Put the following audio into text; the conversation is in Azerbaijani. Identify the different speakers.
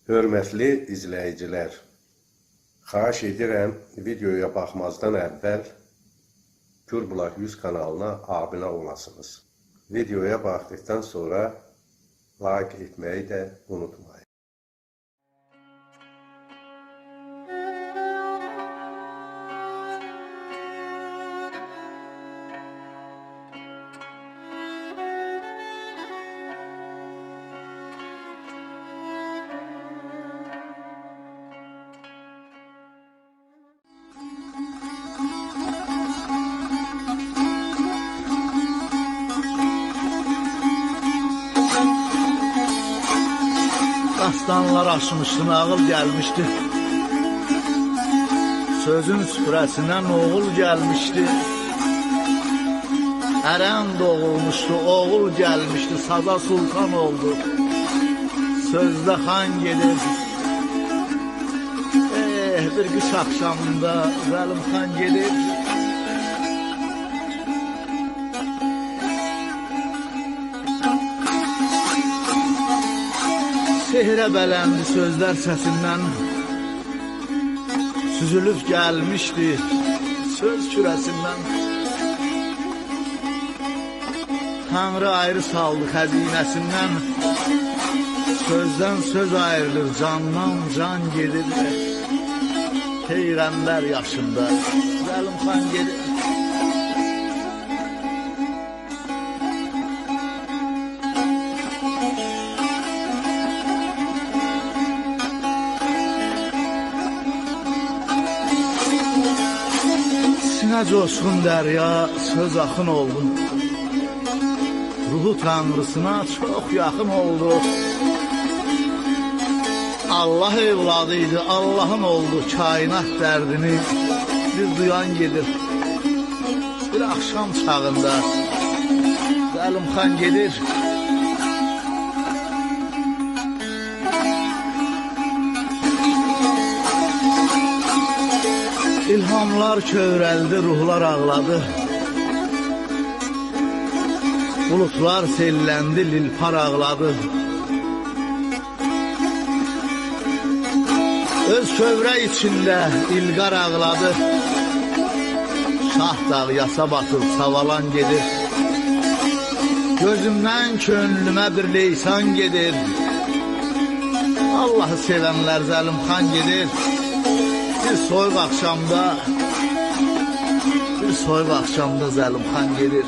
Speaker 1: Hörmətli izləyicilər, xahiş edirəm videoya baxmazdan əvvəl Gürbulaq 100 kanalına abunə olasınız. Videoya baxdıqdan sonra like etməyi də unutmayın.
Speaker 2: Dastanlar aşmışdı, nağıl gəlmişdi. Sözün süfrəsindən oğul gəlmişdi. Ərən doğulmuşdu, oğul gəlmişdi. Saza sultan oldu, sözdə xan gelir. Bir qış axşamında Zəlim xan gelir. Sehrə bələndi sözlər səsindən, süzülüb gəlmişdi söz kürəsindən. Tanrı ayrı saldı xəzinəsindən, sözdən söz ayrılır, candan can gedir. Peyğəmbər yaşında Zəlim xan gedir. Sinə coşqun dərya söz axın oldu. Ruhu tanrısına çox yaxın oldu. Allah evladıydı, Allahın oldu. Kainat dərdini bir duyan gedir. Bir axşam çağında Zəlim xan gedir. İlhamlar kövrəldi, ruhlar ağladı. Bulutlar selləndi, lilpar ağladı. Öz kövrə içində ilqar ağladı. Şah dağ yasa batır, savalan gedir. Gözümdən könlümə bir leysan gedir. Allahı sevənlər Zəlim xan gedir. Bir soyuq axşamda Zəlim xan gelir.